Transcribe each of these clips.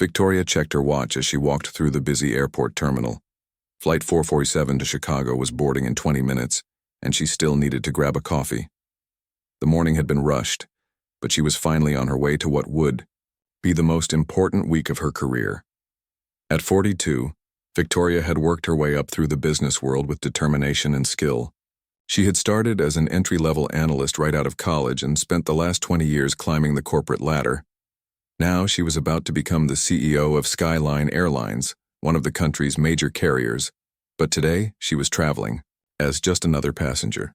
Victoria checked her watch as she walked through the busy airport terminal. Flight 447 to Chicago was boarding in 20 minutes, and she still needed to grab a coffee. The morning had been rushed, but she was finally on her way to what would be the most important week of her career. At 42, Victoria had worked her way up through the business world with determination and skill. She had started as an entry-level analyst right out of college and spent the last 20 years climbing the corporate ladder. Now she was about to become the CEO of Airlines, one of the country's major carriers, but today she was traveling as just another passenger.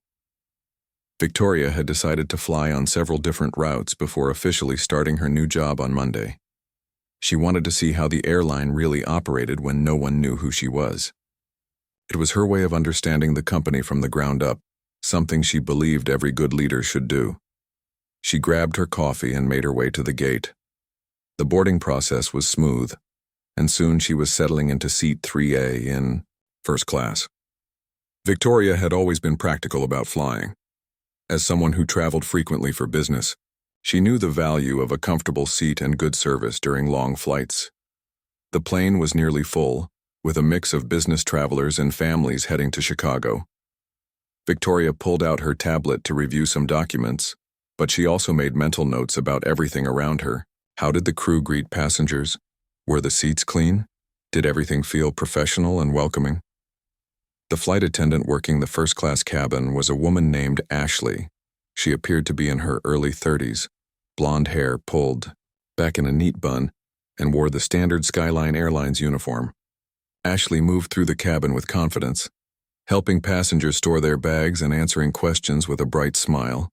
Victoria had decided to fly on several different routes before officially starting her new job on Monday. She wanted to see how the airline really operated when no one knew who she was. It was her way of understanding the company from the ground up, something she believed every good leader should do. She grabbed her coffee and made her way to the gate. The boarding process was smooth, and soon she was settling into seat 3A in first class. Victoria had always been practical about flying. As someone who traveled frequently for business, she knew the value of a comfortable seat and good service during long flights. The plane was nearly full, with a mix of business travelers and families heading to Chicago. Victoria pulled out her tablet to review some documents, but she also made mental notes about everything around her. How did the crew greet passengers? Were the seats clean? Did everything feel professional and welcoming? The flight attendant working the first-class cabin was a woman named Ashley. She appeared to be in her early 30s, blonde hair pulled back in a neat bun, and wore the standard Skyline Airlines uniform. Ashley moved through the cabin with confidence, helping passengers store their bags and answering questions with a bright smile.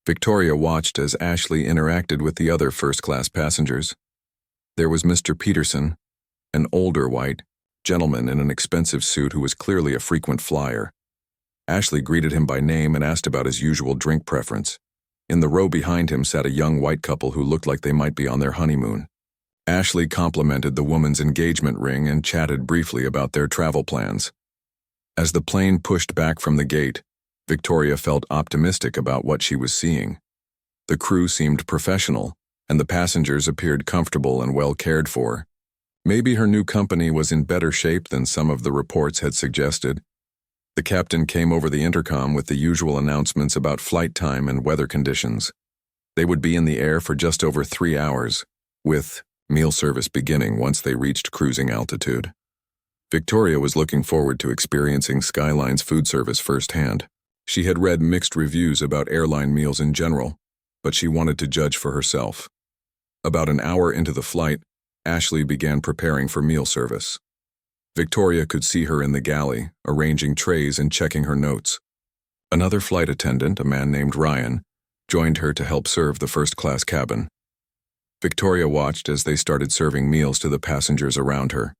Victoria watched as Ashley interacted with the other first-class passengers. There was Mr. Peterson, an older white gentleman in an expensive suit who was clearly a frequent flyer. Ashley greeted him by name and asked about his usual drink preference. In the row behind him sat a young white couple who looked like they might be on their honeymoon. Ashley complimented the woman's engagement ring and chatted briefly about their travel plans. As the plane pushed back from the gate, Victoria felt optimistic about what she was seeing. The crew seemed professional, and the passengers appeared comfortable and well cared for. Maybe her new company was in better shape than some of the reports had suggested. The captain came over the intercom with the usual announcements about flight time and weather conditions. They would be in the air for just over 3 hours, with meal service beginning once they reached cruising altitude. Victoria was looking forward to experiencing Skyline's food service firsthand. She had read mixed reviews about airline meals in general, but she wanted to judge for herself. About an hour into the flight, Ashley began preparing for meal service. Victoria could see her in the galley, arranging trays and checking her notes. Another flight attendant, a man named Ryan, joined her to help serve the first-class cabin. Victoria watched as they started serving meals to the passengers around her.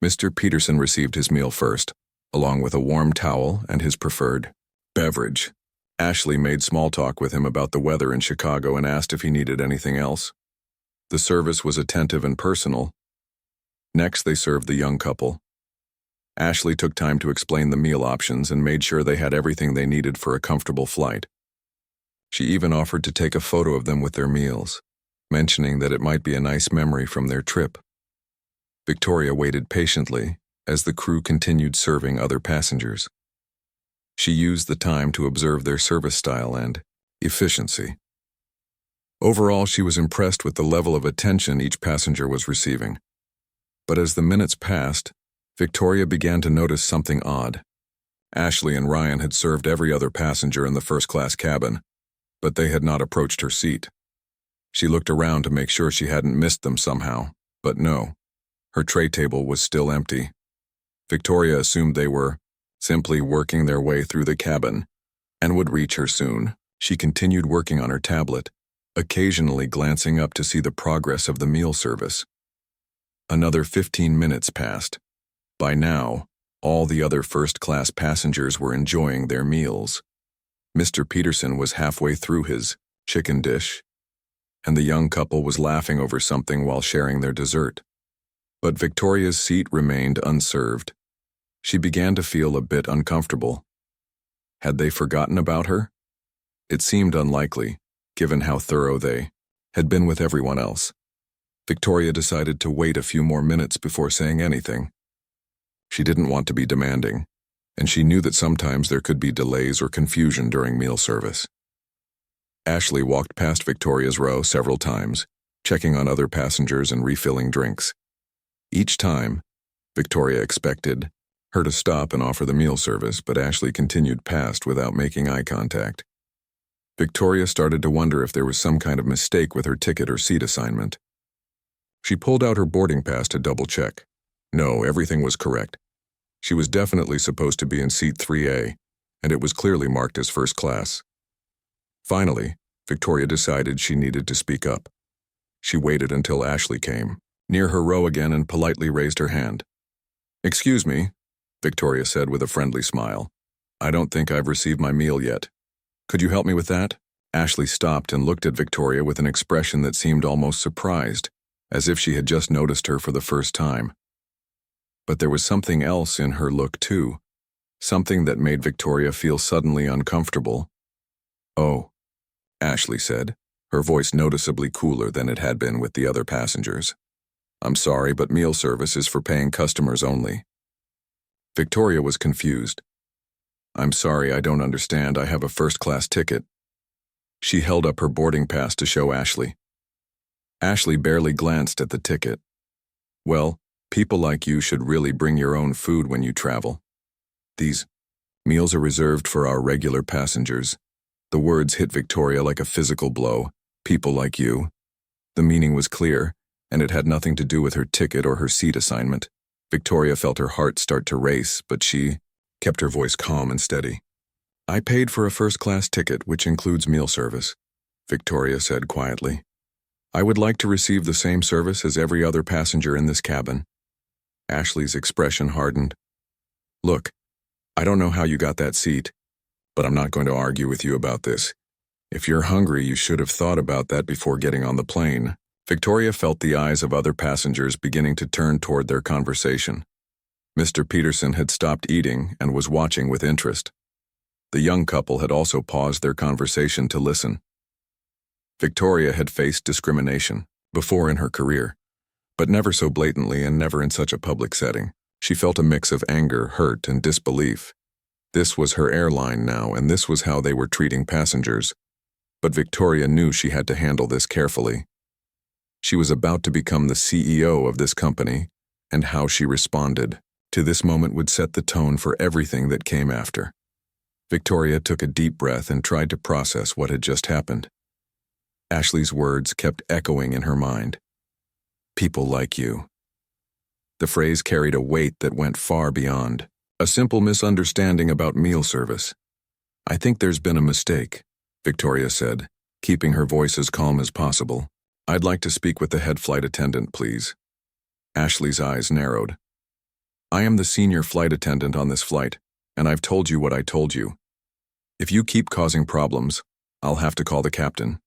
Mr. Peterson received his meal first, along with a warm towel and his preferred beverage. Ashley made small talk with him about the weather in Chicago and asked if he needed anything else. The service was attentive and personal. Next, they served the young couple. Ashley took time to explain the meal options and made sure they had everything they needed for a comfortable flight. She even offered to take a photo of them with their meals, mentioning that it might be a nice memory from their trip. Victoria waited patiently as the crew continued serving other passengers. She used the time to observe their service style and efficiency. Overall, she was impressed with the level of attention each passenger was receiving. But as the minutes passed, Victoria began to notice something odd. Ashley and Ryan had served every other passenger in the first-class cabin, but they had not approached her seat. She looked around to make sure she hadn't missed them somehow, but no. Her tray table was still empty. Victoria assumed they were simply working their way through the cabin and would reach her soon. She continued working on her tablet, occasionally glancing up to see the progress of the meal service. Another 15 minutes passed. By now, all the other first-class passengers were enjoying their meals. Mr. Peterson was halfway through his chicken dish, and the young couple was laughing over something while sharing their dessert. But Victoria's seat remained unserved. She began to feel a bit uncomfortable. Had they forgotten about her? It seemed unlikely, given how thorough they had been with everyone else. Victoria decided to wait a few more minutes before saying anything. She didn't want to be demanding, and she knew that sometimes there could be delays or confusion during meal service. Ashley walked past Victoria's row several times, checking on other passengers and refilling drinks. Each time, Victoria expected her to stop and offer the meal service, but Ashley continued past without making eye contact. Victoria started to wonder if there was some kind of mistake with her ticket or seat assignment. She pulled out her boarding pass to double-check. No, everything was correct. She was definitely supposed to be in seat 3A, and it was clearly marked as first class. Finally, Victoria decided she needed to speak up. She waited until Ashley came near her row again and politely raised her hand. "Excuse me," Victoria said with a friendly smile. "I don't think I've received my meal yet. Could you help me with that?" Ashley stopped and looked at Victoria with an expression that seemed almost surprised, as if she had just noticed her for the first time. But there was something else in her look too, something that made Victoria feel suddenly uncomfortable. "Oh," Ashley said, her voice noticeably cooler than it had been with the other passengers. "I'm sorry, but meal service is for paying customers only." Victoria was confused. "I'm sorry, I don't understand. I have a first-class ticket." She held up her boarding pass to show Ashley. Ashley barely glanced at the ticket. "Well, people like you should really bring your own food when you travel. These meals are reserved for our regular passengers." The words hit Victoria like a physical blow. People like you. The meaning was clear, and it had nothing to do with her ticket or her seat assignment. Victoria felt her heart start to race, but she kept her voice calm and steady. "I paid for a first-class ticket, which includes meal service," Victoria said quietly. "I would like to receive the same service as every other passenger in this cabin." Ashley's expression hardened. "Look, I don't know how you got that seat, but I'm not going to argue with you about this. If you're hungry, you should have thought about that before getting on the plane." Victoria felt the eyes of other passengers beginning to turn toward their conversation. Mr. Peterson had stopped eating and was watching with interest. The young couple had also paused their conversation to listen. Victoria had faced discrimination before in her career, but never so blatantly and never in such a public setting. She felt a mix of anger, hurt, and disbelief. This was her airline now, and this was how they were treating passengers. But Victoria knew she had to handle this carefully. She was about to become the CEO of this company, and how she responded to this moment would set the tone for everything that came after. Victoria took a deep breath and tried to process what had just happened. Ashley's words kept echoing in her mind. "People like you." The phrase carried a weight that went far beyond a simple misunderstanding about meal service. "I think there's been a mistake," Victoria said, keeping her voice as calm as possible. "I'd like to speak with the head flight attendant, please." Ashley's eyes narrowed. "I am the senior flight attendant on this flight, and I've told you what I told you. If you keep causing problems, I'll have to call the captain."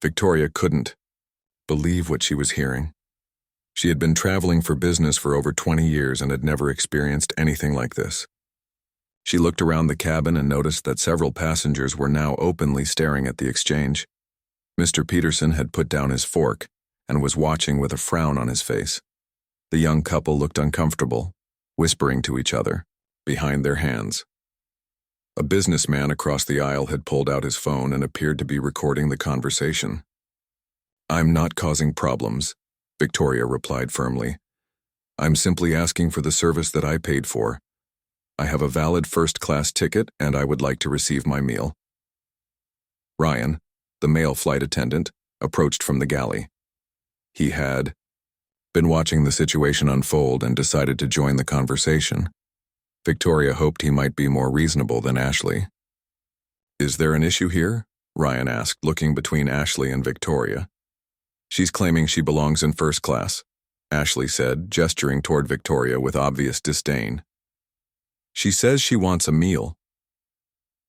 Victoria couldn't believe what she was hearing. She had been traveling for business for over 20 years and had never experienced anything like this. She looked around the cabin and noticed that several passengers were now openly staring at the exchange. Mr. Peterson had put down his fork and was watching with a frown on his face. The young couple looked uncomfortable, whispering to each other, behind their hands. A businessman across the aisle had pulled out his phone and appeared to be recording the conversation. "I'm not causing problems," Victoria replied firmly. "I'm simply asking for the service that I paid for. I have a valid first-class ticket and I would like to receive my meal." Ryan, the male flight attendant, approached from the galley. He had been watching the situation unfold and decided to join the conversation. Victoria hoped he might be more reasonable than Ashley. "Is there an issue here?" Ryan asked, looking between Ashley and Victoria. "She's claiming she belongs in first class," Ashley said, gesturing toward Victoria with obvious disdain. "She says she wants a meal."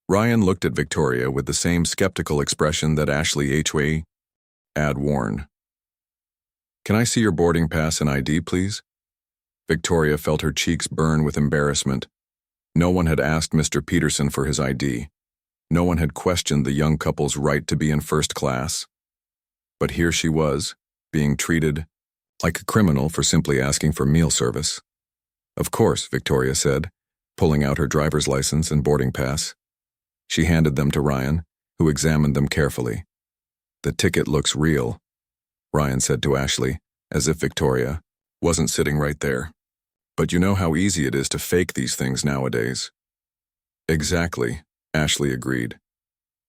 Ryan looked at Victoria with the same skeptical expression that Ashley had worn. "Can I see your boarding pass and ID, please?" Victoria felt her cheeks burn with embarrassment. No one had asked Mr. Peterson for his ID. No one had questioned the young couple's right to be in first class. But here she was, being treated Like a criminal for simply asking for meal service. Of course, Victoria said, pulling out her driver's license and boarding pass. She handed them to Ryan, who examined them carefully. The ticket looks real, Ryan said to Ashley, as if Victoria wasn't sitting right there. But you know how easy it is to fake these things nowadays. Exactly, Ashley agreed.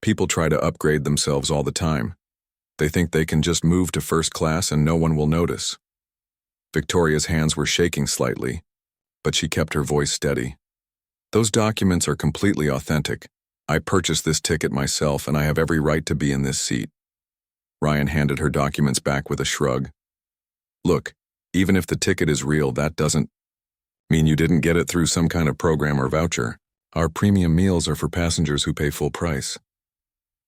People try to upgrade themselves all the time. They think they can just move to first class and no one will notice. Victoria's hands were shaking slightly, but she kept her voice steady. Those documents are completely authentic. I purchased this ticket myself and I have every right to be in this seat. Ryan handed her documents back with a shrug. Look, even if the ticket is real, that doesn't mean you didn't get it through some kind of program or voucher. Our premium meals are for passengers who pay full price.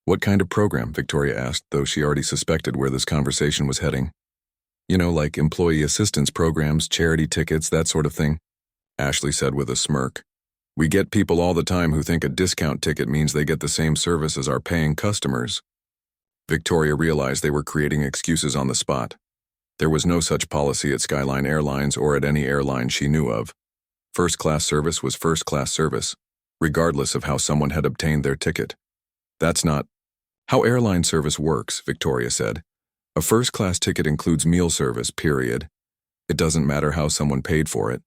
What kind of program? Victoria asked, though she already suspected where this conversation was heading. You know, like employee assistance programs, charity tickets, that sort of thing, Ashley said with a smirk. We get people all the time who think a discount ticket means they get the same service as our paying customers. Victoria realized they were creating excuses on the spot. There was no such policy at Skyline Airlines or at any airline she knew of. First-class service was first-class service, regardless of how someone had obtained their ticket. That's not how airline service works, Victoria said. A first-class ticket includes meal service, period. It doesn't matter how someone paid for it.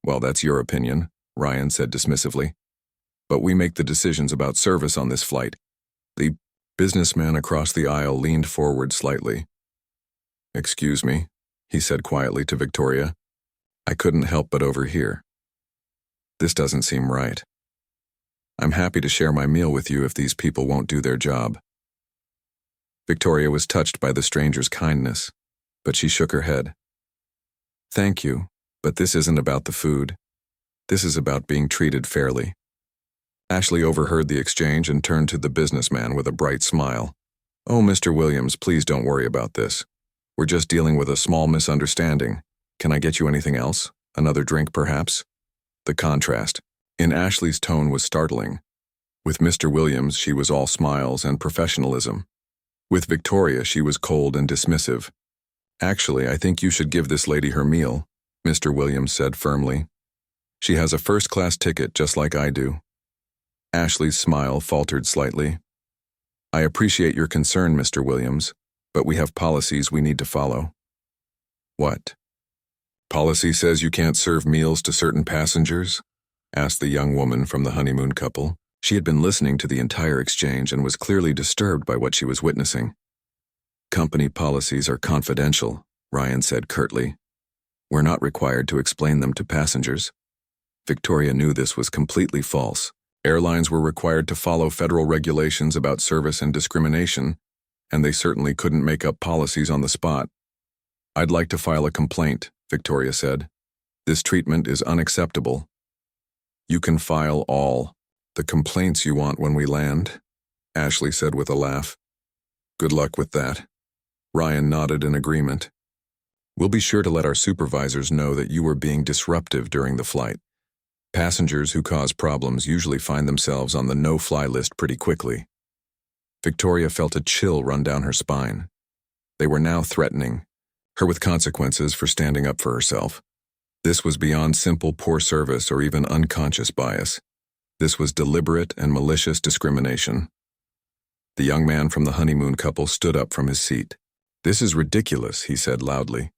Well, that's your opinion, Ryan said dismissively. But we make the decisions about service on this flight. The businessman across the aisle leaned forward slightly. Excuse me, he said quietly to Victoria. I couldn't help but overhear. This doesn't seem right. I'm happy to share my meal with you if these people won't do their job. Victoria was touched by the stranger's kindness, but she shook her head. Thank you, but this isn't about the food. This is about being treated fairly. Ashley overheard the exchange and turned to the businessman with a bright smile. Oh, Mr. Williams, please don't worry about this. We're just dealing with a small misunderstanding. Can I get you anything else? Another drink, perhaps? The contrast in Ashley's tone was startling. With Mr. Williams, she was all smiles and professionalism. With Victoria, she was cold and dismissive. Actually, I think you should give this lady her meal, Mr. Williams said firmly. She has a first-class ticket just like I do. Ashley's smile faltered slightly. I appreciate your concern, Mr. Williams, but we have policies we need to follow. What? Policy says you can't serve meals to certain passengers? Asked the young woman from the honeymoon couple. She had been listening to the entire exchange and was clearly disturbed by what she was witnessing. Company policies are confidential, Ryan said curtly. We're not required to explain them to passengers. Victoria knew this was completely false. Airlines were required to follow federal regulations about service and discrimination, and they certainly couldn't make up policies on the spot. I'd like to file a complaint, Victoria said. This treatment is unacceptable. You can file all the complaints you want when we land, Ashley said with a laugh. Good luck with that. Ryan nodded in agreement. We'll be sure to let our supervisors know that you were being disruptive during the flight. Passengers who cause problems usually find themselves on the no-fly list pretty quickly. Victoria felt a chill run down her spine. They were now threatening her with consequences for standing up for herself. This was beyond simple poor service or even unconscious bias. This was deliberate and malicious discrimination. The young man from the honeymoon couple stood up from his seat. This is ridiculous, he said loudly.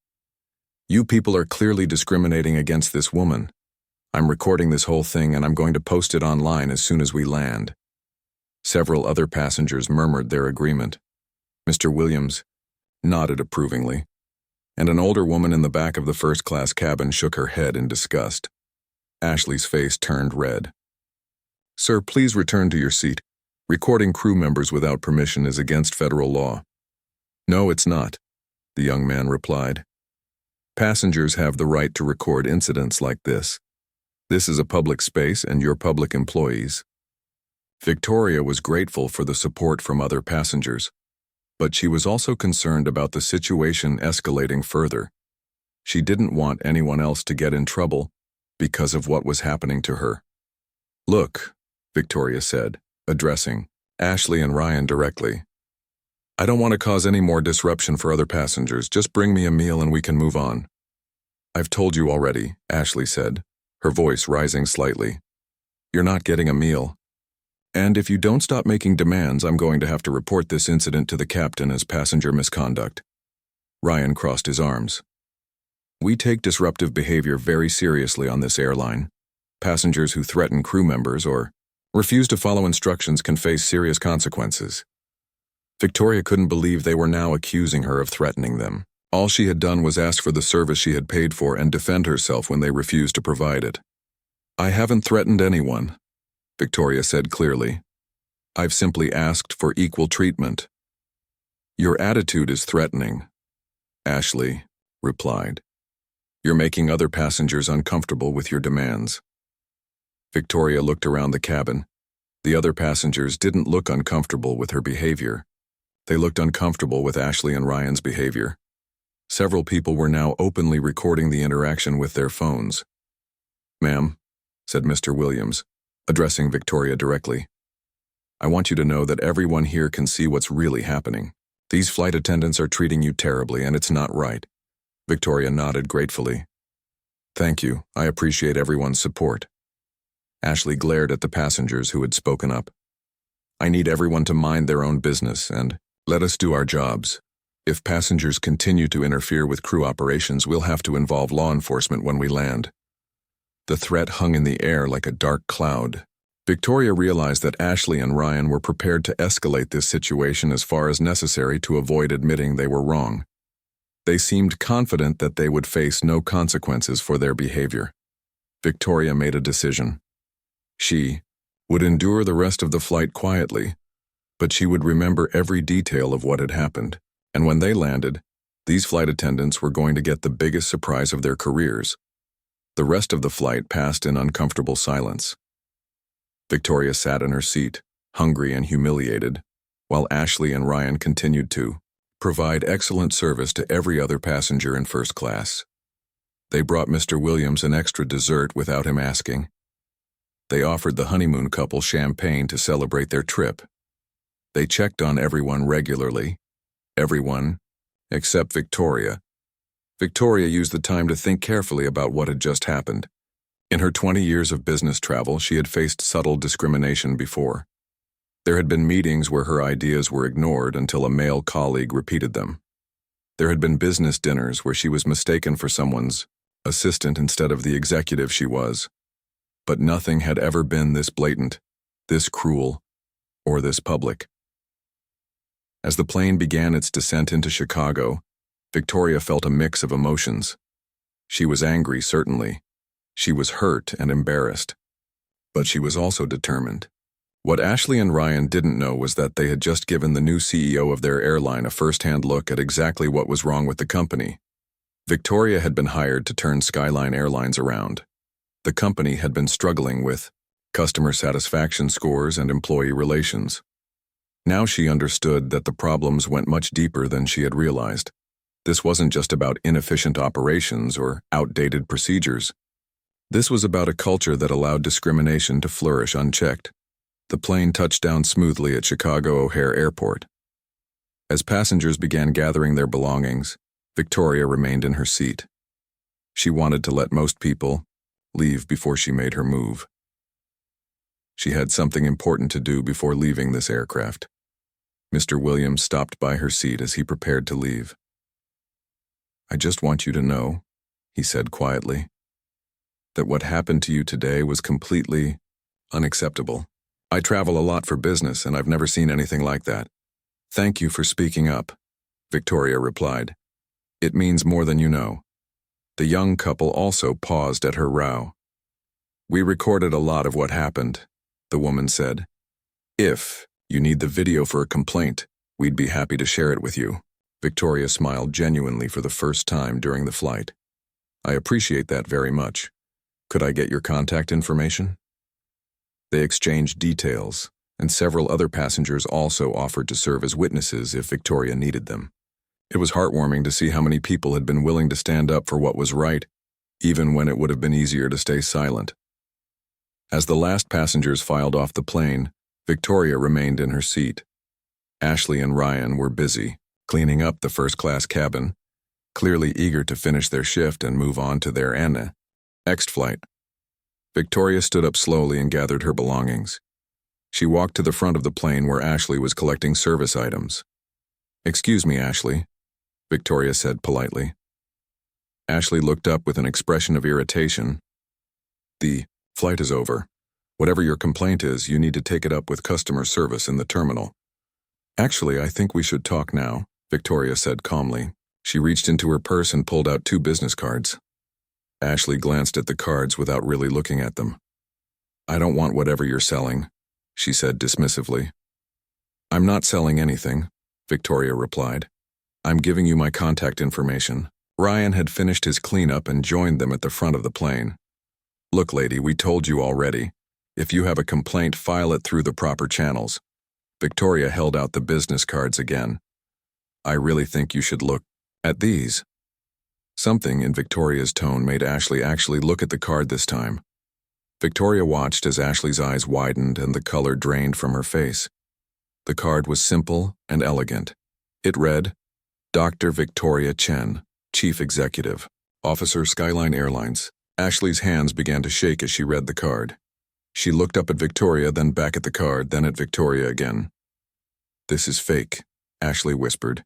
You people are clearly discriminating against this woman. I'm recording this whole thing and I'm going to post it online as soon as we land. Several other passengers murmured their agreement. Mr. Williams nodded approvingly, and an older woman in the back of the first-class cabin shook her head in disgust. Ashley's face turned red. Sir, please return to your seat. Recording crew members without permission is against federal law. No, it's not, the young man replied. Passengers have the right to record incidents like this. This is a public space and you're public employees. Victoria was grateful for the support from other passengers, but she was also concerned about the situation escalating further. She didn't want anyone else to get in trouble because of what was happening to her. Look, Victoria said, addressing Ashley and Ryan directly. I don't want to cause any more disruption for other passengers. Just bring me a meal and we can move on. I've told you already, Ashley said, her voice rising slightly. You're not getting a meal. And if you don't stop making demands, I'm going to have to report this incident to the captain as passenger misconduct. Ryan crossed his arms. We take disruptive behavior very seriously on this airline. Passengers who threaten crew members or refuse to follow instructions can face serious consequences. Victoria couldn't believe they were now accusing her of threatening them. All she had done was ask for the service she had paid for and defend herself when they refused to provide it. I haven't threatened anyone, Victoria said clearly. I've simply asked for equal treatment. Your attitude is threatening, Ashley replied. You're making other passengers uncomfortable with your demands. Victoria looked around the cabin. The other passengers didn't look uncomfortable with her behavior. They looked uncomfortable with Ashley and Ryan's behavior. Several people were now openly recording the interaction with their phones. Ma'am, said Mr. Williams, addressing Victoria directly. I want you to know that everyone here can see what's really happening. These flight attendants are treating you terribly, and it's not right. Victoria nodded gratefully. Thank you. I appreciate everyone's support. Ashley glared at the passengers who had spoken up. I need everyone to mind their own business and let us do our jobs. If passengers continue to interfere with crew operations, we'll have to involve law enforcement when we land. The threat hung in the air like a dark cloud. Victoria realized that Ashley and Ryan were prepared to escalate this situation as far as necessary to avoid admitting they were wrong. They seemed confident that they would face no consequences for their behavior. Victoria made a decision. She would endure the rest of the flight quietly, but she would remember every detail of what had happened. And when they landed, these flight attendants were going to get the biggest surprise of their careers. The rest of the flight passed in uncomfortable silence. Victoria sat in her seat, hungry and humiliated, while Ashley and Ryan continued to provide excellent service to every other passenger in first class. They brought Mr. Williams an extra dessert without him asking. They offered the honeymoon couple champagne to celebrate their trip. They checked on everyone regularly. Everyone, except Victoria. Victoria used the time to think carefully about what had just happened. In her 20 years of business travel, she had faced subtle discrimination before. There had been meetings where her ideas were ignored until a male colleague repeated them. There had been business dinners where she was mistaken for someone's assistant instead of the executive she was. But nothing had ever been this blatant, this cruel, or this public. As the plane began its descent into Chicago, Victoria felt a mix of emotions. She was angry, certainly. She was hurt and embarrassed. But she was also determined. What Ashley and Ryan didn't know was that they had just given the new CEO of their airline a first-hand look at exactly what was wrong with the company. Victoria had been hired to turn Skyline Airlines around. The company had been struggling with customer satisfaction scores and employee relations. Now she understood that the problems went much deeper than she had realized. This wasn't just about inefficient operations or outdated procedures. This was about a culture that allowed discrimination to flourish unchecked. The plane touched down smoothly at Chicago O'Hare Airport. As passengers began gathering their belongings, Victoria remained in her seat. She wanted to let most people leave before she made her move. She had something important to do before leaving this aircraft. Mr. Williams stopped by her seat as he prepared to leave. I just want you to know, he said quietly, that what happened to you today was completely unacceptable. I travel a lot for business, and I've never seen anything like that. Thank you for speaking up, Victoria replied. It means more than you know. The young couple also paused at her row. We recorded a lot of what happened, the woman said. If you need the video for a complaint, we'd be happy to share it with you. Victoria smiled genuinely for the first time during the flight. I appreciate that very much. Could I get your contact information? They exchanged details, and several other passengers also offered to serve as witnesses if Victoria needed them. It was heartwarming to see how many people had been willing to stand up for what was right, even when it would have been easier to stay silent. As the last passengers filed off the plane, Victoria remained in her seat. Ashley and Ryan were busy, cleaning up the first-class cabin, clearly eager to finish their shift and move on to their next flight. Victoria stood up slowly and gathered her belongings. She walked to the front of the plane where Ashley was collecting service items. "Excuse me, Ashley," Victoria said politely. Ashley looked up with an expression of irritation. "The flight is over. Whatever your complaint is, you need to take it up with customer service in the terminal." "Actually, I think we should talk now," Victoria said calmly. She reached into her purse and pulled out 2 business cards. Ashley glanced at the cards without really looking at them. "I don't want whatever you're selling," she said dismissively. "I'm not selling anything," Victoria replied. "I'm giving you my contact information." Ryan had finished his cleanup and joined them at the front of the plane. "Look, lady, we told you already. If you have a complaint, file it through the proper channels." Victoria held out the business cards again. "I really think you should look at these." Something in Victoria's tone made Ashley actually look at the card this time. Victoria watched as Ashley's eyes widened and the color drained from her face. The card was simple and elegant. It read, "Dr. Victoria Chen, Chief Executive, Officer, Skyline Airlines." Ashley's hands began to shake as she read the card. She looked up at Victoria, then back at the card, then at Victoria again. "This is fake," Ashley whispered,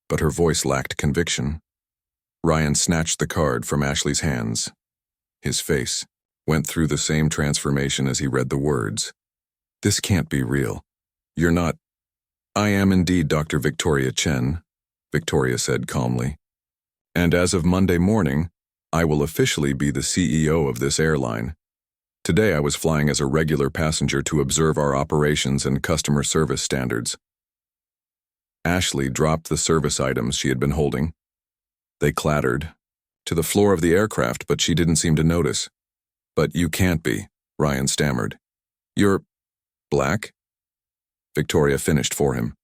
but her voice lacked conviction. Ryan snatched the card from Ashley's hands. His face went through the same transformation as he read the words. "This can't be real. You're not—" "I am indeed Dr. Victoria Chen," Victoria said calmly. "And as of Monday morning, I will officially be the CEO of this airline. Today I was flying as a regular passenger to observe our operations and customer service standards." Ashley dropped the service items she had been holding. They clattered to the floor of the aircraft, but she didn't seem to notice. "But you can't be," Ryan stammered. "You're black?" Victoria finished for him.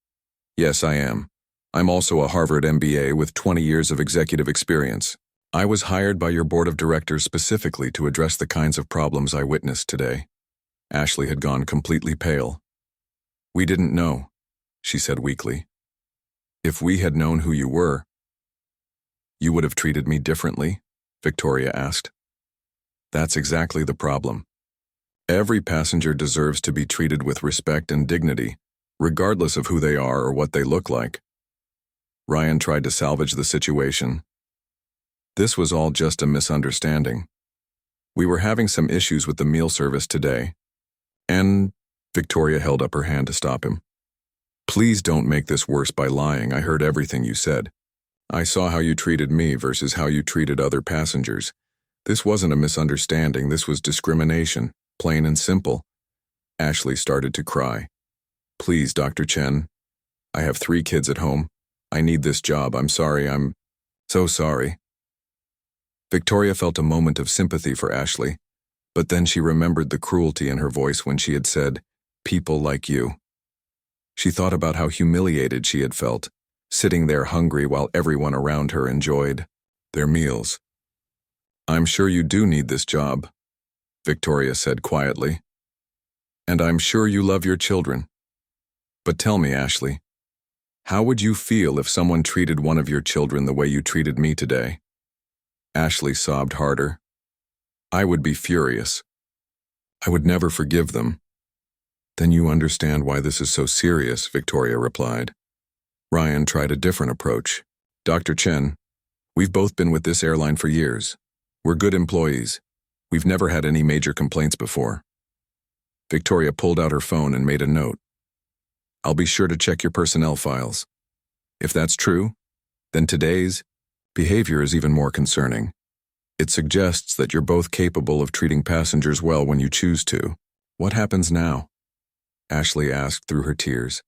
"Yes, I am. I'm also a Harvard MBA with 20 years of executive experience. I was hired by your board of directors specifically to address the kinds of problems I witnessed today." Ashley had gone completely pale. "We didn't know," she said weakly. "If we had known who you were—" "You would have treated me differently?" Victoria asked. "That's exactly the problem. Every passenger deserves to be treated with respect and dignity, regardless of who they are or what they look like." Ryan tried to salvage the situation. "This was all just a misunderstanding. We were having some issues with the meal service today, and—" Victoria held up her hand to stop him. "Please don't make this worse by lying. I heard everything you said. I saw how you treated me versus how you treated other passengers. This wasn't a misunderstanding, this was discrimination, plain and simple." Ashley started to cry. "Please, Dr. Chen. I have 3 kids at home. I need this job. I'm sorry. I'm so sorry." Victoria felt a moment of sympathy for Ashley, but then she remembered the cruelty in her voice when she had said, "People like you." She thought about how humiliated she had felt, sitting there hungry while everyone around her enjoyed their meals. "I'm sure you do need this job," Victoria said quietly. "And I'm sure you love your children. But tell me, Ashley, how would you feel if someone treated one of your children the way you treated me today?" Ashley sobbed harder. "I would be furious. I would never forgive them." "Then you understand why this is so serious," Victoria replied. Ryan tried a different approach. "Dr. Chen, we've both been with this airline for years. We're good employees. We've never had any major complaints before." Victoria pulled out her phone and made a note. "I'll be sure to check your personnel files. If that's true, then today's behavior is even more concerning. It suggests that you're both capable of treating passengers well when you choose to. What happens now?" Ashley asked through her tears.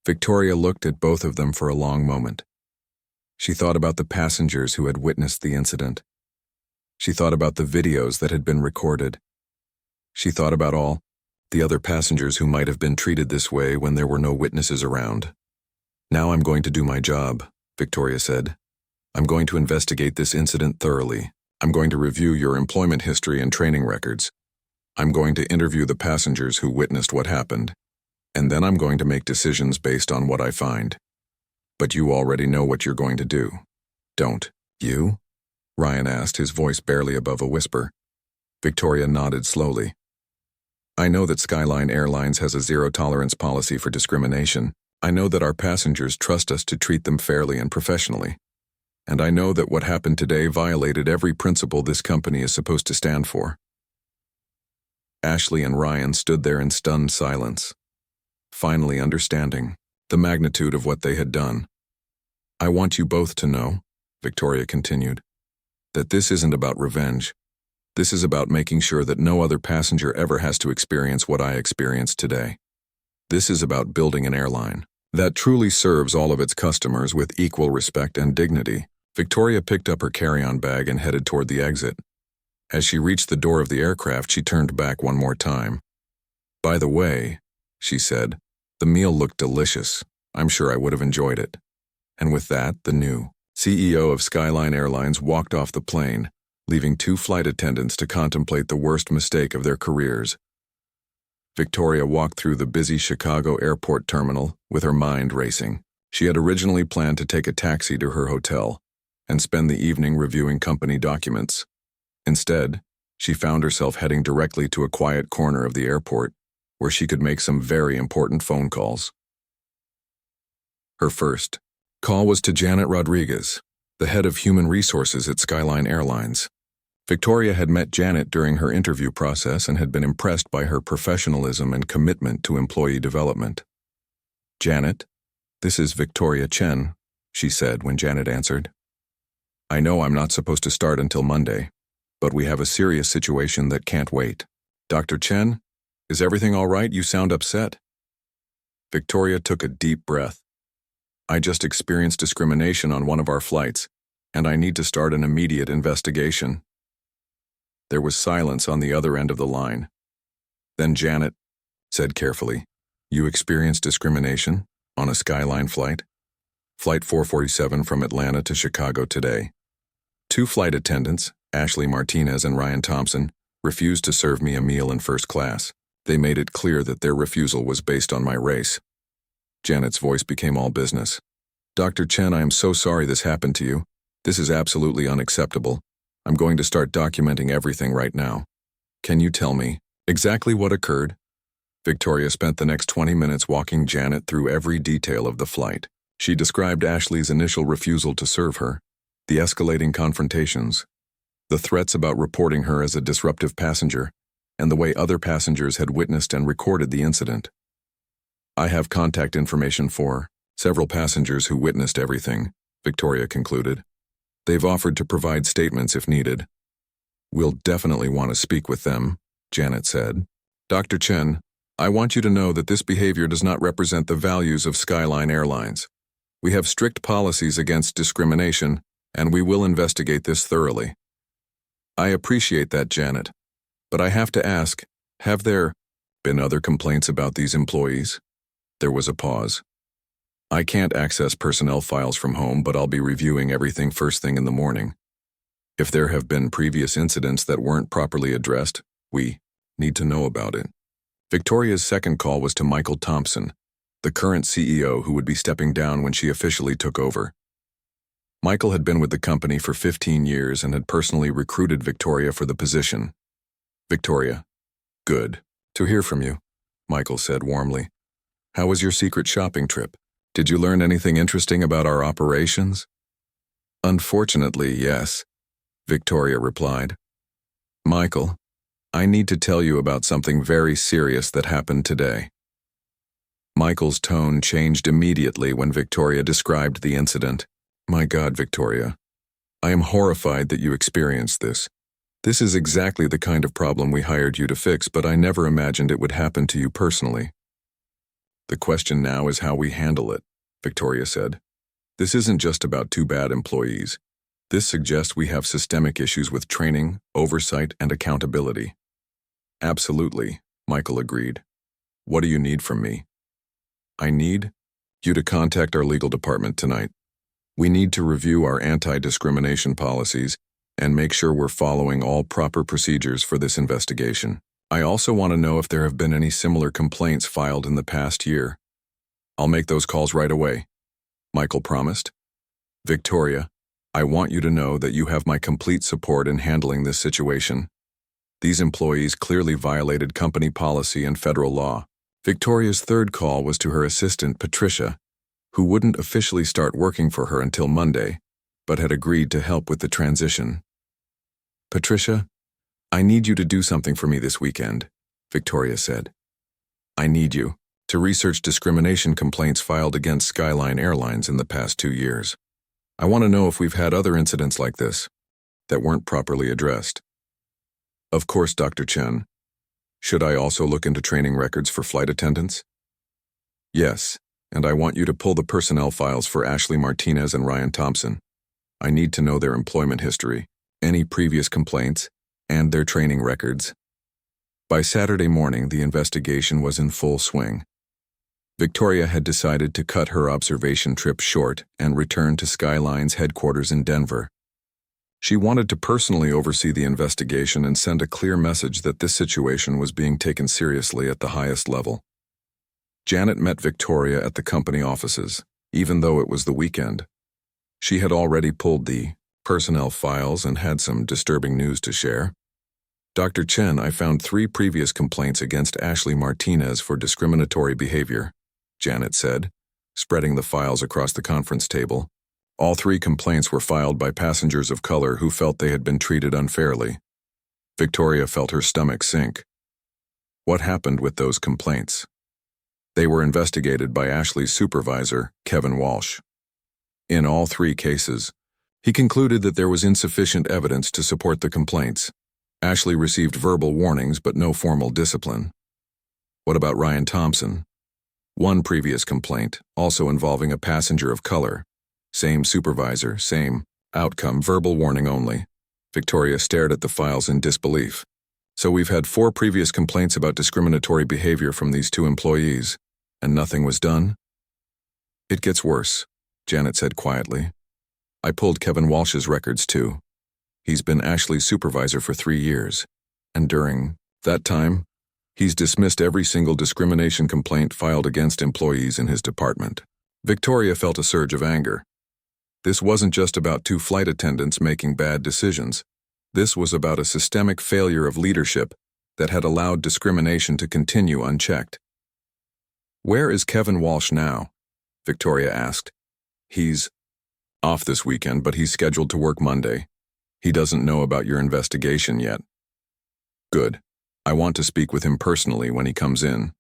Victoria looked at both of them for a long moment. She thought about the passengers who had witnessed the incident. She thought about the videos that had been recorded. She thought about all the other passengers who might have been treated this way when there were no witnesses around. "Now I'm going to do my job," Victoria said. "I'm going to investigate this incident thoroughly. I'm going to review your employment history and training records. I'm going to interview the passengers who witnessed what happened. And then I'm going to make decisions based on what I find. But you already know what you're going to do. Don't you? Ryan asked, his voice barely above a whisper. Victoria nodded slowly. I know that Skyline Airlines has a zero-tolerance policy for discrimination. I know that our passengers trust us to treat them fairly and professionally. And I know that what happened today violated every principle this company is supposed to stand for. Ashley and Ryan stood there in stunned silence, finally understanding the magnitude of what they had done. I want you both to know, Victoria continued, that this isn't about revenge. This is about making sure that no other passenger ever has to experience what I experienced today. This is about building an airline that truly serves all of its customers with equal respect and dignity. Victoria picked up her carry-on bag and headed toward the exit. As she reached the door of the aircraft, she turned back one more time. By the way, she said, the meal looked delicious. I'm sure I would have enjoyed it. And with that, the new CEO of Skyline Airlines walked off the plane, leaving 2 flight attendants to contemplate the worst mistake of their careers. Victoria walked through the busy Chicago airport terminal with her mind racing. She had originally planned to take a taxi to her hotel and spend the evening reviewing company documents. Instead, she found herself heading directly to a quiet corner of the airport where she could make some very important phone calls. Her first call was to Janet Rodriguez, the head of human resources at Skyline Airlines. Victoria had met Janet during her interview process and had been impressed by her professionalism and commitment to employee development. Janet, this is Victoria Chen, she said when Janet answered. I know I'm not supposed to start until Monday, but we have a serious situation that can't wait. Dr. Chen, is everything all right? You sound upset. Victoria took a deep breath. I just experienced discrimination on one of our flights, and I need to start an immediate investigation. There was silence on the other end of the line. Then Janet said carefully, You experienced discrimination on a Skyline flight? Flight 447 from Atlanta to Chicago today. 2 flight attendants, Ashley Martinez and Ryan Thompson, refused to serve me a meal in first class. They made it clear that their refusal was based on my race. Janet's voice became all business. Dr. Chen, I am so sorry this happened to you. This is absolutely unacceptable. I'm going to start documenting everything right now. Can you tell me exactly what occurred? Victoria spent the next 20 minutes walking Janet through every detail of the flight. She described Ashley's initial refusal to serve her, the escalating confrontations, the threats about reporting her as a disruptive passenger, and the way other passengers had witnessed and recorded the incident. I have contact information for several passengers who witnessed everything, Victoria concluded. They've offered to provide statements if needed. We'll definitely want to speak with them, Janet said. Dr. Chen, I want you to know that this behavior does not represent the values of Skyline Airlines. We have strict policies against discrimination, and we will investigate this thoroughly. I appreciate that, Janet. But I have to ask, have there been other complaints about these employees? There was a pause. I can't access personnel files from home, but I'll be reviewing everything first thing in the morning. If there have been previous incidents that weren't properly addressed, we need to know about it. Victoria's second call was to Michael Thompson, the current CEO who would be stepping down when she officially took over. Michael had been with the company for 15 years and had personally recruited Victoria for the position. Victoria, good to hear from you, Michael said warmly. How was your secret shopping trip? Did you learn anything interesting about our operations? Unfortunately, yes, Victoria replied. Michael, I need to tell you about something very serious that happened today. Michael's tone changed immediately when Victoria described the incident. My God, Victoria, I am horrified that you experienced this. This is exactly the kind of problem we hired you to fix, but I never imagined it would happen to you personally. The question now is how we handle it, Victoria said. This isn't just about 2 bad employees. This suggests we have systemic issues with training, oversight, and accountability. Absolutely, Michael agreed. What do you need from me? I need you to contact our legal department tonight. We need to review our anti-discrimination policies and make sure we're following all proper procedures for this investigation. I also want to know if there have been any similar complaints filed in the past year. I'll make those calls right away, Michael promised. Victoria, I want you to know that you have my complete support in handling this situation. These employees clearly violated company policy and federal law. Victoria's third call was to her assistant, Patricia, who wouldn't officially start working for her until Monday, but had agreed to help with the transition. Patricia, I need you to do something for me this weekend, Victoria said. I need you to research discrimination complaints filed against Skyline Airlines in the past 2 years. I want to know if we've had other incidents like this that weren't properly addressed. Of course, Dr. Chen. Should I also look into training records for flight attendants? Yes, and I want you to pull the personnel files for Ashley Martinez and Ryan Thompson. I need to know their employment history, any previous complaints, and their training records. By Saturday morning, the investigation was in full swing. Victoria had decided to cut her observation trip short and return to Skyline's headquarters in Denver. She wanted to personally oversee the investigation and send a clear message that this situation was being taken seriously at the highest level. Janet met Victoria at the company offices, even though it was the weekend. She had already pulled the personnel files and had some disturbing news to share. Dr. Chen, I found 3 previous complaints against Ashley Martinez for discriminatory behavior, Janet said, spreading the files across the conference table. All 3 complaints were filed by passengers of color who felt they had been treated unfairly. Victoria felt her stomach sink. What happened with those complaints? They were investigated by Ashley's supervisor, Kevin Walsh. In all 3 cases, he concluded that there was insufficient evidence to support the complaints. Ashley received verbal warnings but no formal discipline. What about Ryan Thompson? 1 previous complaint, also involving a passenger of color. Same supervisor, same outcome, verbal warning only. Victoria stared at the files in disbelief. So we've had 4 previous complaints about discriminatory behavior from these 2 employees, and nothing was done? It gets worse, Janet said quietly. I pulled Kevin Walsh's records too. He's been Ashley's supervisor for 3 years, and during that time, he's dismissed every single discrimination complaint filed against employees in his department. Victoria felt a surge of anger. This wasn't just about 2 flight attendants making bad decisions. This was about a systemic failure of leadership that had allowed discrimination to continue unchecked. Where is Kevin Walsh now? Victoria asked. He's off this weekend, but he's scheduled to work Monday. He doesn't know about your investigation yet. Good. I want to speak with him personally when he comes in.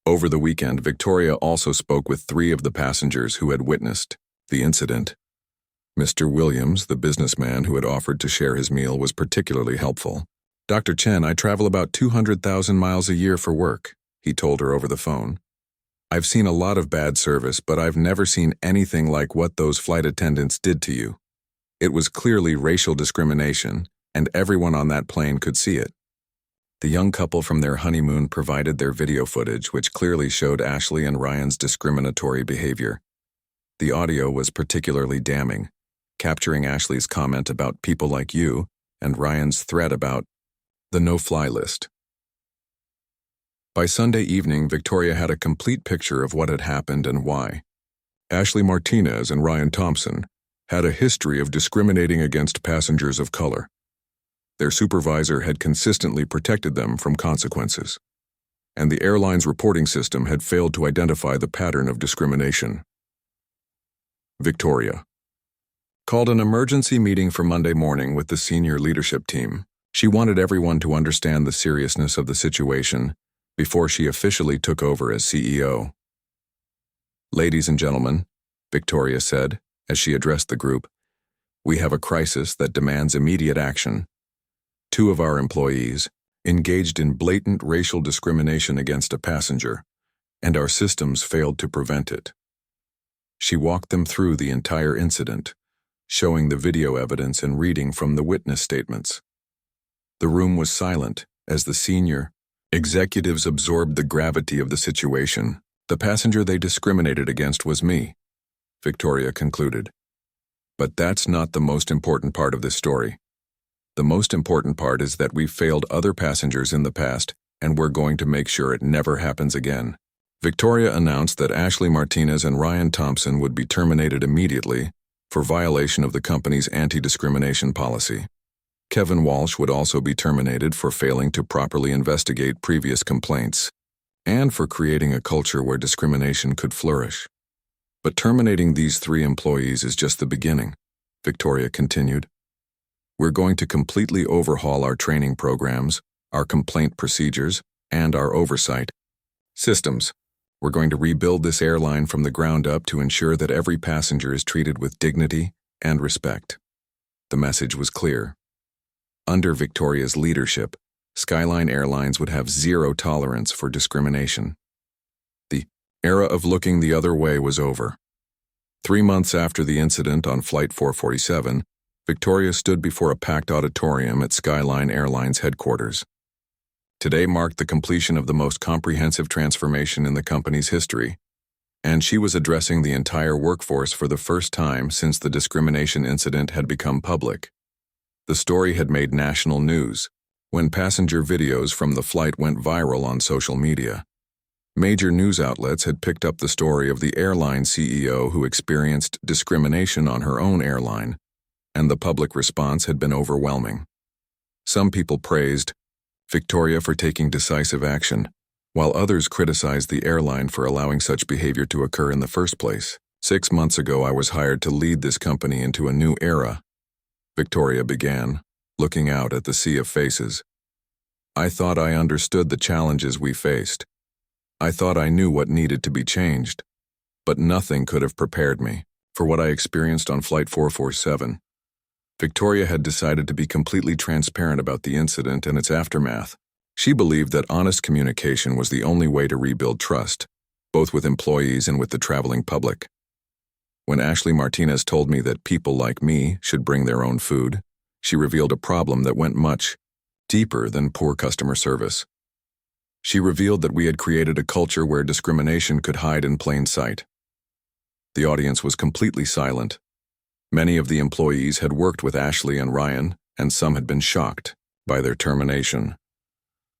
Over the weekend, Victoria also spoke with 3 of the passengers who had witnessed the incident. Mr. Williams, the businessman who had offered to share his meal, was particularly helpful. Dr. Chen, I travel about 200,000 miles a year for work, he told her over the phone. I've seen a lot of bad service, but I've never seen anything like what those flight attendants did to you. It was clearly racial discrimination, and everyone on that plane could see it. The young couple from their honeymoon provided their video footage, which clearly showed Ashley and Ryan's discriminatory behavior. The audio was particularly damning, capturing Ashley's comment about people like you and Ryan's threat about the no-fly list. By Sunday evening, Victoria had a complete picture of what had happened and why. Ashley Martinez and Ryan Thompson had a history of discriminating against passengers of color. Their supervisor had consistently protected them from consequences, and the airline's reporting system had failed to identify the pattern of discrimination. Victoria called an emergency meeting for Monday morning with the senior leadership team. She wanted everyone to understand the seriousness of the situation before she officially took over as CEO. Ladies and gentlemen, Victoria said as she addressed the group, we have a crisis that demands immediate action. 2 of our employees engaged in blatant racial discrimination against a passenger, and our systems failed to prevent it. She walked them through the entire incident, showing the video evidence and reading from the witness statements. The room was silent as the senior executives absorbed the gravity of the situation. The passenger they discriminated against was me, Victoria concluded. But that's not the most important part of this story. The most important part is that we've failed other passengers in the past, and we're going to make sure it never happens again. Victoria announced that Ashley Martinez and Ryan Thompson would be terminated immediately for violation of the company's anti-discrimination policy. Kevin Walsh would also be terminated for failing to properly investigate previous complaints and for creating a culture where discrimination could flourish. But terminating these 3 employees is just the beginning, Victoria continued. We're going to completely overhaul our training programs, our complaint procedures, and our oversight systems. We're going to rebuild this airline from the ground up to ensure that every passenger is treated with dignity and respect. The message was clear. Under Victoria's leadership, Skyline Airlines would have zero tolerance for discrimination. The era of looking the other way was over. 3 months after the incident on Flight 447, Victoria stood before a packed auditorium at Skyline Airlines headquarters. Today marked the completion of the most comprehensive transformation in the company's history, and she was addressing the entire workforce for the first time since the discrimination incident had become public. The story had made national news when passenger videos from the flight went viral on social media. Major news outlets had picked up the story of the airline CEO who experienced discrimination on her own airline, and the public response had been overwhelming. Some people praised Victoria for taking decisive action, while others criticized the airline for allowing such behavior to occur in the first place. 6 months ago, I was hired to lead this company into a new era, Victoria began, looking out at the sea of faces. I thought I understood the challenges we faced. I thought I knew what needed to be changed, but nothing could have prepared me for what I experienced on Flight 447. Victoria had decided to be completely transparent about the incident and its aftermath. She believed that honest communication was the only way to rebuild trust, both with employees and with the traveling public. When Ashley Martinez told me that people like me should bring their own food, she revealed a problem that went much deeper than poor customer service. She revealed that we had created a culture where discrimination could hide in plain sight. The audience was completely silent. Many of the employees had worked with Ashley and Ryan, and some had been shocked by their termination.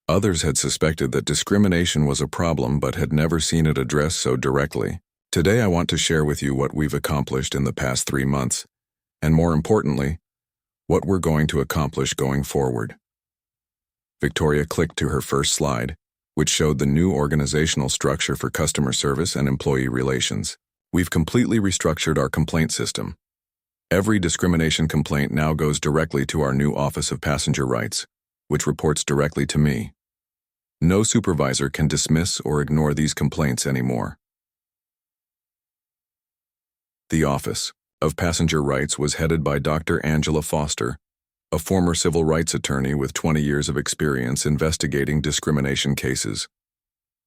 Others had suspected that discrimination was a problem but had never seen it addressed so directly. Today I want to share with you what we've accomplished in the past 3 months, and more importantly, what we're going to accomplish going forward. Victoria clicked to her first slide, which showed the new organizational structure for customer service and employee relations. We've completely restructured our complaint system. Every discrimination complaint now goes directly to our new Office of Passenger Rights, which reports directly to me. No supervisor can dismiss or ignore these complaints anymore. The Office of Passenger Rights was headed by Dr. Angela Foster, a former civil rights attorney with 20 years of experience investigating discrimination cases.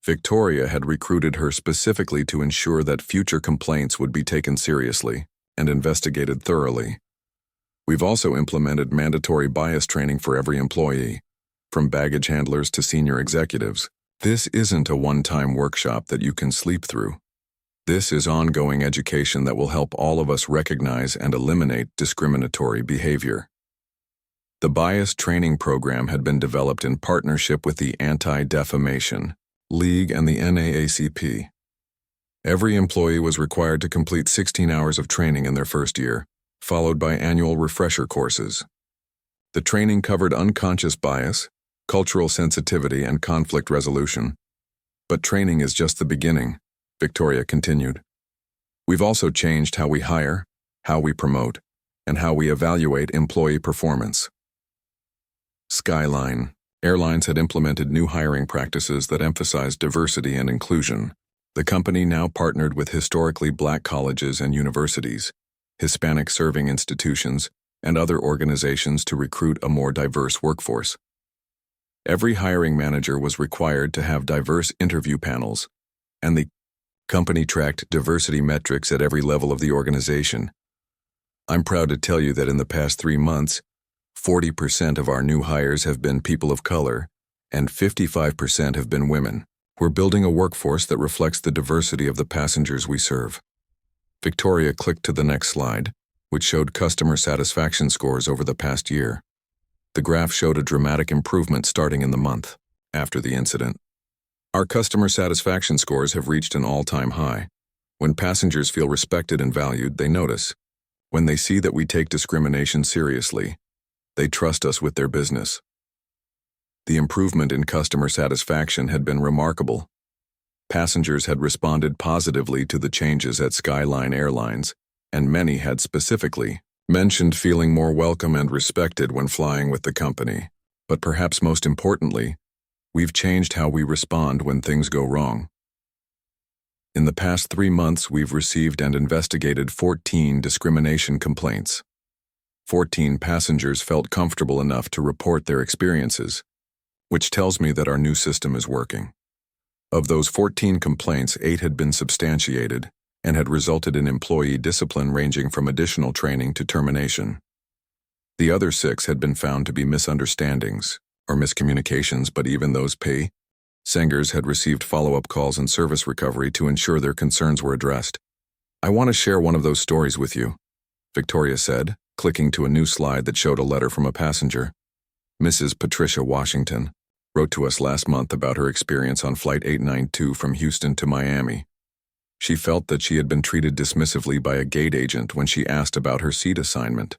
Victoria had recruited her specifically to ensure that future complaints would be taken seriously and investigated thoroughly. We've also implemented mandatory bias training for every employee, from baggage handlers to senior executives. This isn't a one-time workshop that you can sleep through. This is ongoing education that will help all of us recognize and eliminate discriminatory behavior. The bias training program had been developed in partnership with the Anti-Defamation League and the NAACP. Every employee was required to complete 16 hours of training in their first year, followed by annual refresher courses. The training covered unconscious bias, cultural sensitivity, and conflict resolution. But training is just the beginning, Victoria continued. We've also changed how we hire, how we promote, and how we evaluate employee performance. Skyline Airlines had implemented new hiring practices that emphasized diversity and inclusion. The company now partnered with historically Black colleges and universities, Hispanic serving institutions, and other organizations to recruit a more diverse workforce. Every hiring manager was required to have diverse interview panels, and the company tracked diversity metrics at every level of the organization. I'm proud to tell you that in the past 3 months, 40% of our new hires have been people of color, and 55% have been women. We're building a workforce that reflects the diversity of the passengers we serve. Victoria clicked to the next slide, which showed customer satisfaction scores over the past year. The graph showed a dramatic improvement starting in the month after the incident. Our customer satisfaction scores have reached an all-time high. When passengers feel respected and valued, they notice. When they see that we take discrimination seriously, they trust us with their business. The improvement in customer satisfaction had been remarkable. Passengers had responded positively to the changes at Airlines, and many had specifically mentioned feeling more welcome and respected when flying with the company. But perhaps most importantly, we've changed how we respond when things go wrong. In the past 3 months, we've received and investigated 14 discrimination complaints. 14 passengers felt comfortable enough to report their experiences, which tells me that our new system is working. Of those 14 complaints, 8 had been substantiated and had resulted in employee discipline ranging from additional training to termination. The other 6 had been found to be misunderstandings or miscommunications, but even those passengers had received follow-up calls and service recovery to ensure their concerns were addressed. I want to share one of those stories with you, Victoria said, clicking to a new slide that showed a letter from a passenger. Mrs. Patricia Washington wrote to us last month about her experience on Flight 892 from Houston to Miami. She felt that she had been treated dismissively by a gate agent when she asked about her seat assignment.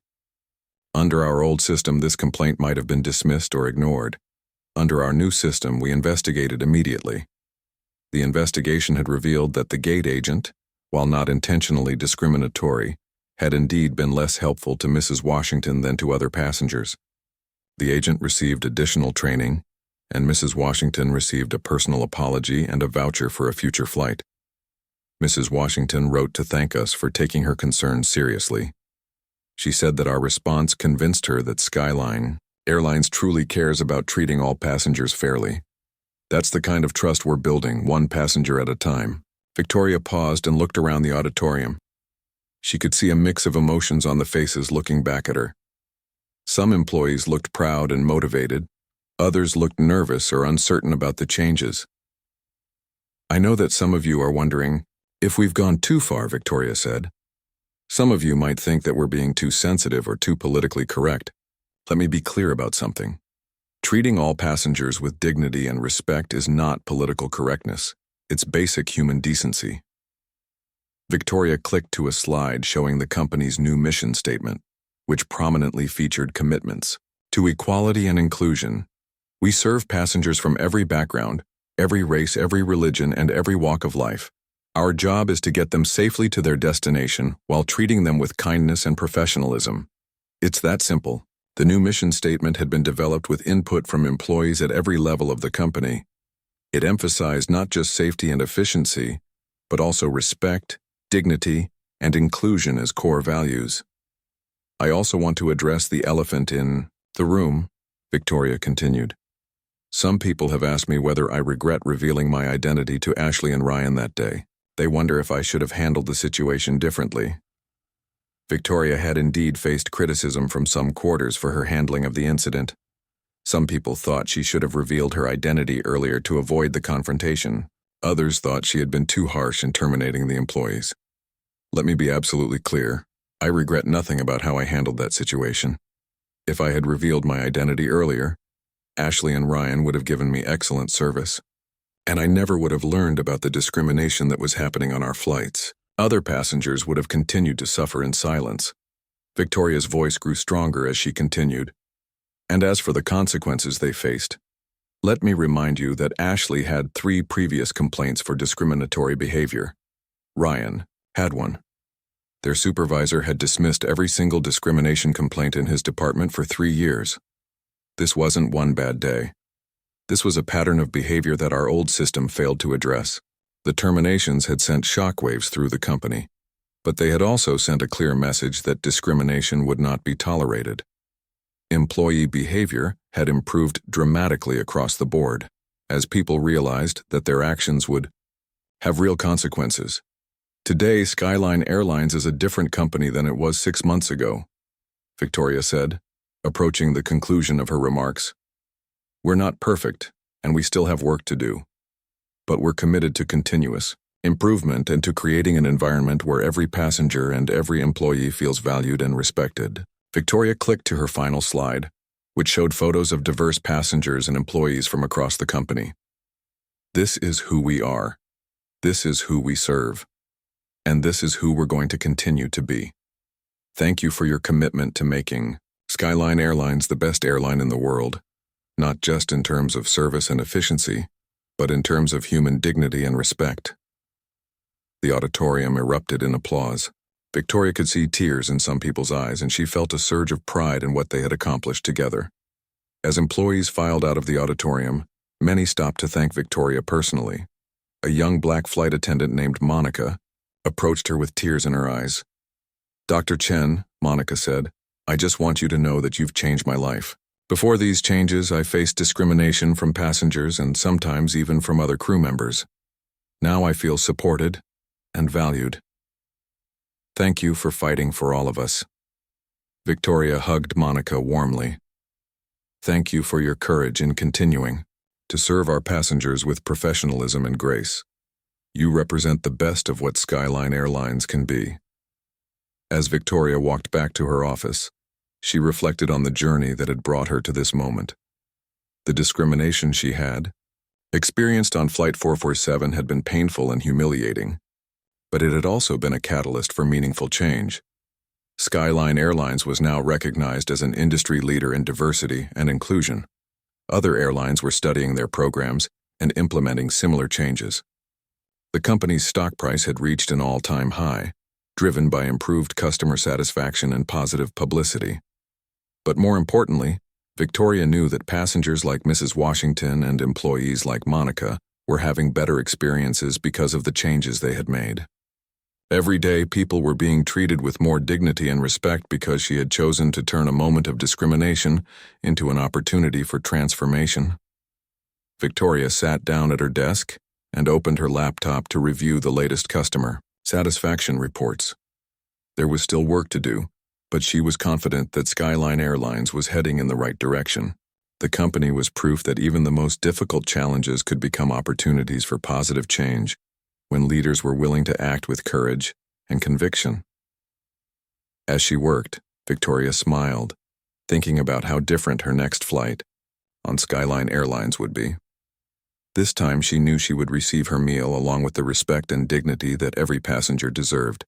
Under our old system, this complaint might have been dismissed or ignored. Under our new system, we investigated immediately. The investigation had revealed that the gate agent, while not intentionally discriminatory, had indeed been less helpful to Mrs. Washington than to other passengers. The agent received additional training, and Mrs. Washington received a personal apology and a voucher for a future flight. Mrs. Washington wrote to thank us for taking her concerns seriously. She said that our response convinced her that Airlines truly cares about treating all passengers fairly. That's the kind of trust we're building, one passenger at a time. Victoria paused and looked around the auditorium. She could see a mix of emotions on the faces looking back at her. Some employees looked proud and motivated. Others looked nervous or uncertain about the changes. I know that some of you are wondering if we've gone too far, Victoria said. Some of you might think that we're being too sensitive or too politically correct. Let me be clear about something. Treating all passengers with dignity and respect is not political correctness. It's basic human decency. Victoria clicked to a slide showing the company's new mission statement, which prominently featured commitments to equality and inclusion. We serve passengers from every background, every race, every religion, and every walk of life. Our job is to get them safely to their destination while treating them with kindness and professionalism. It's that simple. The new mission statement had been developed with input from employees at every level of the company. It emphasized not just safety and efficiency, but also respect, dignity, and inclusion as core values. I also want to address the elephant in the room, Victoria continued. Some people have asked me whether I regret revealing my identity to Ashley and Ryan that day. They wonder if I should have handled the situation differently. Victoria had indeed faced criticism from some quarters for her handling of the incident. Some people thought she should have revealed her identity earlier to avoid the confrontation. Others thought she had been too harsh in terminating the employees. Let me be absolutely clear. I regret nothing about how I handled that situation. If I had revealed my identity earlier, Ashley and Ryan would have given me excellent service. And I never would have learned about the discrimination that was happening on our flights. Other passengers would have continued to suffer in silence. Victoria's voice grew stronger as she continued. And as for the consequences they faced, let me remind you that Ashley had 3 previous complaints for discriminatory behavior. Ryan had 1. Their supervisor had dismissed every single discrimination complaint in his department for 3 years. This wasn't one bad day. This was a pattern of behavior that our old system failed to address. The terminations had sent shockwaves through the company, but they had also sent a clear message that discrimination would not be tolerated. Employee behavior had improved dramatically across the board, as people realized that their actions would have real consequences. Today, Airlines is a different company than it was 6 months ago, Victoria said, approaching the conclusion of her remarks. We're not perfect, and we still have work to do. But we're committed to continuous improvement and to creating an environment where every passenger and every employee feels valued and respected. Victoria clicked to her final slide, which showed photos of diverse passengers and employees from across the company. This is who we are. This is who we serve. And this is who we're going to continue to be. Thank you for your commitment to making Skyline Airlines the best airline in the world, not just in terms of service and efficiency, but in terms of human dignity and respect. The auditorium erupted in applause. Victoria could see tears in some people's eyes, and she felt a surge of pride in what they had accomplished together. As employees filed out of the auditorium, many stopped to thank Victoria personally. A young black flight attendant named Monica approached her with tears in her eyes. "Dr. Chen," Monica said, "I just want you to know that you've changed my life. Before these changes, I faced discrimination from passengers and sometimes even from other crew members. Now I feel supported and valued. Thank you for fighting for all of us." Victoria hugged Monica warmly. "Thank you for your courage in continuing to serve our passengers with professionalism and grace. You represent the best of what Skyline Airlines can be." As Victoria walked back to her office, she reflected on the journey that had brought her to this moment. The discrimination she had experienced on Flight 447 had been painful and humiliating, but it had also been a catalyst for meaningful change. Skyline Airlines was now recognized as an industry leader in diversity and inclusion. Other airlines were studying their programs and implementing similar changes. The company's stock price had reached an all-time high, driven by improved customer satisfaction and positive publicity. But more importantly, Victoria knew that passengers like Mrs. Washington and employees like Monica were having better experiences because of the changes they had made. Every day, people were being treated with more dignity and respect because she had chosen to turn a moment of discrimination into an opportunity for transformation. Victoria sat down at her desk and opened her laptop to review the latest customer satisfaction reports. There was still work to do, but she was confident that Skyline Airlines was heading in the right direction. The company was proof that even the most difficult challenges could become opportunities for positive change when leaders were willing to act with courage and conviction. As she worked, Victoria smiled, thinking about how different her next flight on Skyline Airlines would be. This time she knew she would receive her meal along with the respect and dignity that every passenger deserved.